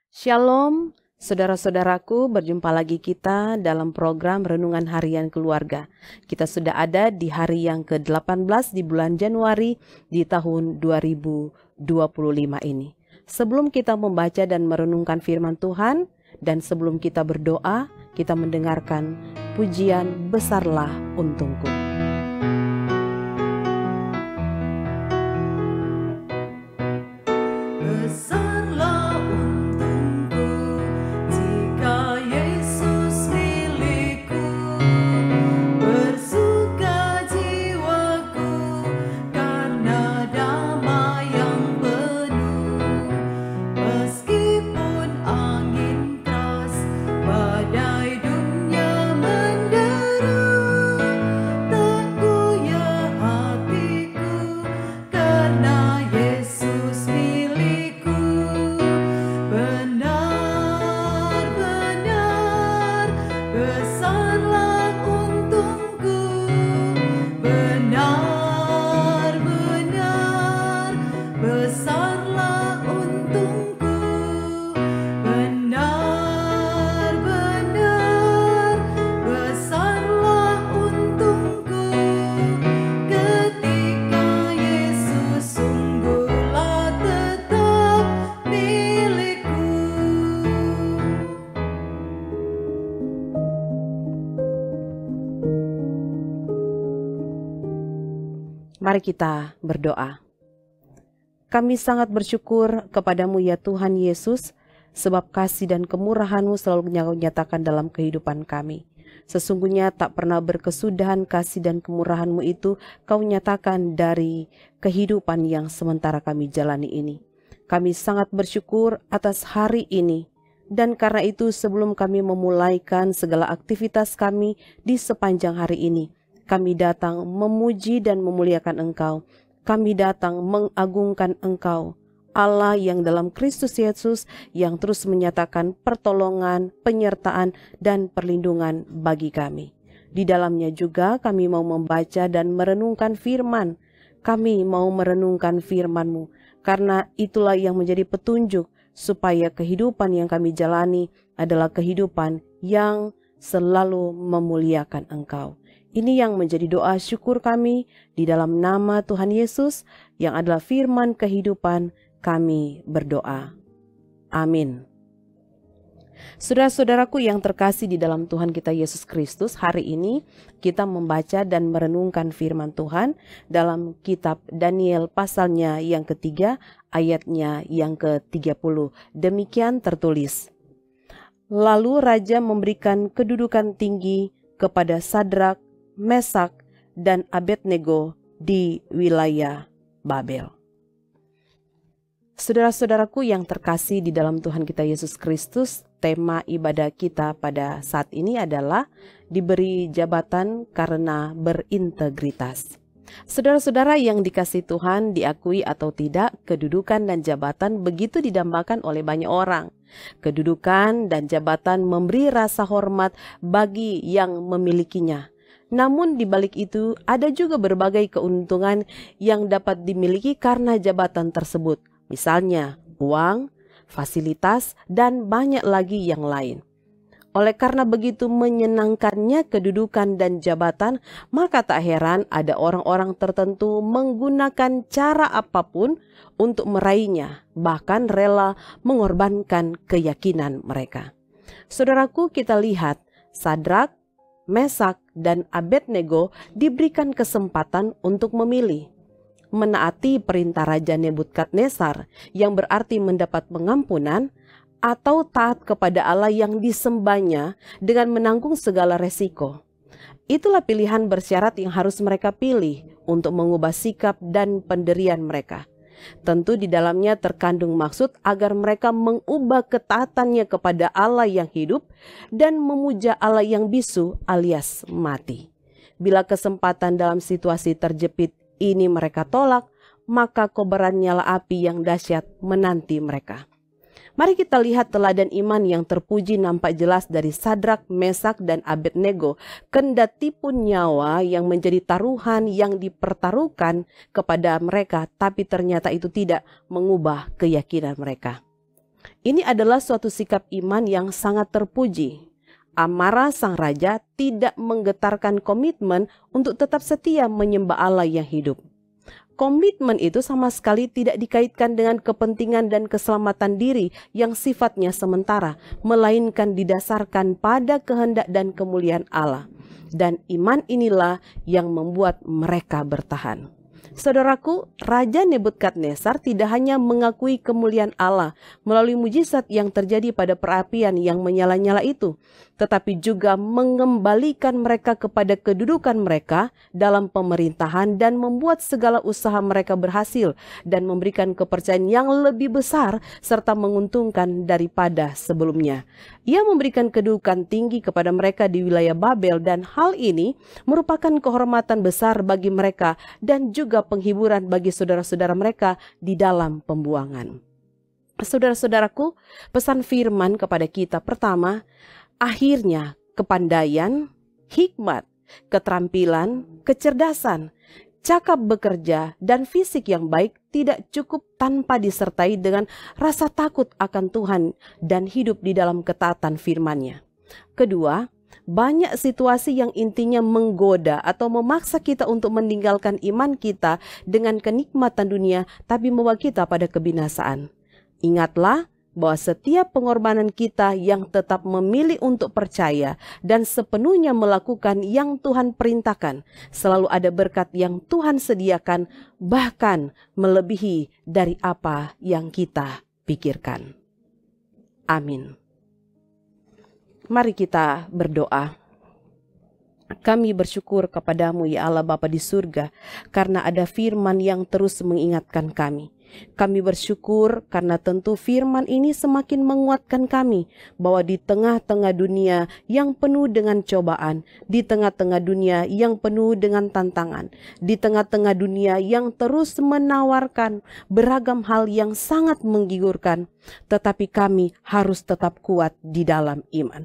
Shalom, saudara-saudaraku, berjumpa lagi kita dalam program Renungan Harian Keluarga. Kita sudah ada di hari yang ke-18 di bulan Januari di tahun 2025 ini. Sebelum kita membaca dan merenungkan firman Tuhan, dan sebelum kita berdoa, kita mendengarkan pujian Besarlah Untungku. Mari kita berdoa. Kami sangat bersyukur kepadamu ya Tuhan Yesus, sebab kasih dan kemurahan-Mu selalu nyatakan dalam kehidupan kami. Sesungguhnya tak pernah berkesudahan kasih dan kemurahan-Mu itu Kau nyatakan dari kehidupan yang sementara kami jalani ini. Kami sangat bersyukur atas hari ini. Dan karena itu sebelum kami memulaikan segala aktivitas kami di sepanjang hari ini, kami datang memuji dan memuliakan Engkau. Kami datang mengagungkan Engkau, Allah yang dalam Kristus Yesus yang terus menyatakan pertolongan, penyertaan, dan perlindungan bagi kami. Di dalamnya juga kami mau membaca dan merenungkan firman. Kami mau merenungkan firman-Mu, karena itulah yang menjadi petunjuk supaya kehidupan yang kami jalani adalah kehidupan yang selalu memuliakan Engkau. Ini yang menjadi doa syukur kami di dalam nama Tuhan Yesus yang adalah firman kehidupan, kami berdoa. Amin. Saudara-saudaraku yang terkasih di dalam Tuhan kita Yesus Kristus, hari ini kita membaca dan merenungkan firman Tuhan dalam kitab Daniel pasalnya yang ketiga, ayatnya yang ke-30. Demikian tertulis. Lalu Raja memberikan kedudukan tinggi kepada Sadrak, Mesak, dan Abednego di wilayah Babel. Saudara-saudaraku yang terkasih di dalam Tuhan kita Yesus Kristus, tema ibadah kita pada saat ini adalah diberi jabatan karena berintegritas. Saudara-saudara yang dikasihi Tuhan, diakui atau tidak, kedudukan dan jabatan begitu didambakan oleh banyak orang. Kedudukan dan jabatan memberi rasa hormat bagi yang memilikinya. Namun di balik itu ada juga berbagai keuntungan yang dapat dimiliki karena jabatan tersebut. Misalnya uang, fasilitas, dan banyak lagi yang lain. Oleh karena begitu menyenangkannya kedudukan dan jabatan, maka tak heran ada orang-orang tertentu menggunakan cara apapun untuk meraihnya, bahkan rela mengorbankan keyakinan mereka. Saudaraku, kita lihat Sadrak, Mesak, dan Abednego diberikan kesempatan untuk memilih. Menaati perintah Raja Nebukadnezar yang berarti mendapat pengampunan, atau taat kepada Allah yang disembahnya dengan menanggung segala resiko. Itulah pilihan bersyarat yang harus mereka pilih untuk mengubah sikap dan pendirian mereka. Tentu di dalamnya terkandung maksud agar mereka mengubah ketaatannya kepada Allah yang hidup dan memuja Allah yang bisu alias mati. Bila kesempatan dalam situasi terjepit ini mereka tolak, maka kobaran nyala api yang dahsyat menanti mereka. Mari kita lihat teladan iman yang terpuji nampak jelas dari Sadrak, Mesak, dan Abednego. Kendati pun nyawa yang menjadi taruhan yang dipertaruhkan kepada mereka, tapi ternyata itu tidak mengubah keyakinan mereka. Ini adalah suatu sikap iman yang sangat terpuji. Amarah sang raja tidak menggetarkan komitmen untuk tetap setia menyembah Allah yang hidup. Komitmen itu sama sekali tidak dikaitkan dengan kepentingan dan keselamatan diri yang sifatnya sementara, melainkan didasarkan pada kehendak dan kemuliaan Allah. Dan iman inilah yang membuat mereka bertahan. Saudaraku, Raja Nebukadnezar tidak hanya mengakui kemuliaan Allah melalui mujizat yang terjadi pada perapian yang menyala-nyala itu, tetapi juga mengembalikan mereka kepada kedudukan mereka dalam pemerintahan dan membuat segala usaha mereka berhasil dan memberikan kepercayaan yang lebih besar serta menguntungkan daripada sebelumnya. Ia memberikan kedudukan tinggi kepada mereka di wilayah Babel, dan hal ini merupakan kehormatan besar bagi mereka dan juga penghiburan bagi saudara-saudara mereka di dalam pembuangan. Saudara-saudaraku, pesan firman kepada kita pertama, akhirnya kepandaian, hikmat, keterampilan, kecerdasan, cakap bekerja, dan fisik yang baik tidak cukup tanpa disertai dengan rasa takut akan Tuhan dan hidup di dalam ketaatan firman-Nya. Kedua, banyak situasi yang intinya menggoda atau memaksa kita untuk meninggalkan iman kita dengan kenikmatan dunia, tapi membawa kita pada kebinasaan. Ingatlah bahwa setiap pengorbanan kita yang tetap memilih untuk percaya dan sepenuhnya melakukan yang Tuhan perintahkan, selalu ada berkat yang Tuhan sediakan, bahkan melebihi dari apa yang kita pikirkan. Amin. Mari kita berdoa. Kami bersyukur kepadamu ya Allah Bapa di surga, karena ada firman yang terus mengingatkan kami. Kami bersyukur karena tentu firman ini semakin menguatkan kami bahwa di tengah-tengah dunia yang penuh dengan cobaan, di tengah-tengah dunia yang penuh dengan tantangan, di tengah-tengah dunia yang terus menawarkan beragam hal yang sangat menggigurkan, tetapi kami harus tetap kuat di dalam iman.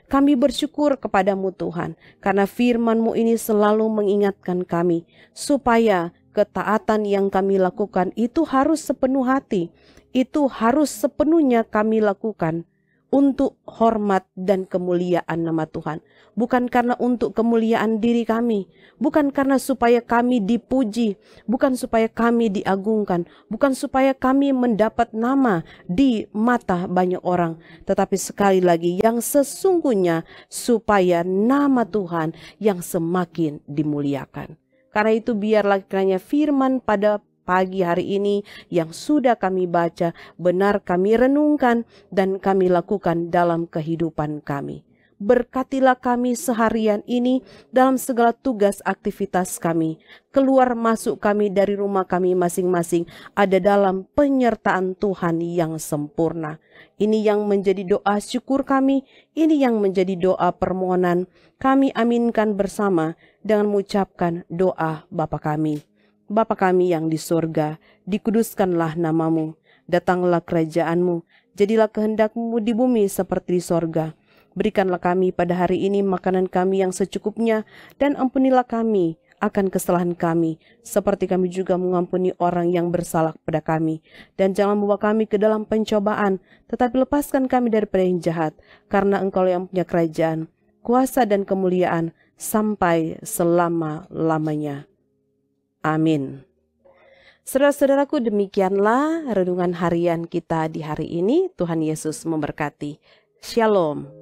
Kami bersyukur kepadamu Tuhan, karena firman-Mu ini selalu mengingatkan kami, supaya ketaatan yang kami lakukan itu harus sepenuh hati, itu harus sepenuhnya kami lakukan untuk hormat dan kemuliaan nama Tuhan. Bukan karena untuk kemuliaan diri kami, bukan karena supaya kami dipuji, bukan supaya kami diagungkan, bukan supaya kami mendapat nama di mata banyak orang, tetapi sekali lagi yang sesungguhnya supaya nama Tuhan yang semakin dimuliakan. Karena itu biarlah kiranya firman pada pagi hari ini yang sudah kami baca, benar kami renungkan dan kami lakukan dalam kehidupan kami. Berkatilah kami seharian ini dalam segala tugas aktivitas kami. Keluar masuk kami dari rumah kami masing-masing ada dalam penyertaan Tuhan yang sempurna. Ini yang menjadi doa syukur kami, ini yang menjadi doa permohonan. Kami aminkan bersama dengan mengucapkan doa Bapa kami. Bapa kami yang di surga, dikuduskanlah namamu, datanglah kerajaan-Mu, jadilah kehendak-Mu di bumi seperti di surga. Berikanlah kami pada hari ini makanan kami yang secukupnya, dan ampunilah kami akan kesalahan kami, seperti kami juga mengampuni orang yang bersalah kepada kami. Dan jangan membawa kami ke dalam pencobaan, tetapi lepaskan kami daripada yang jahat, karena Engkau yang punya kerajaan, kuasa dan kemuliaan, sampai selama-lamanya. Amin. Saudara-saudaraku, demikianlah renungan harian kita di hari ini. Tuhan Yesus memberkati. Shalom.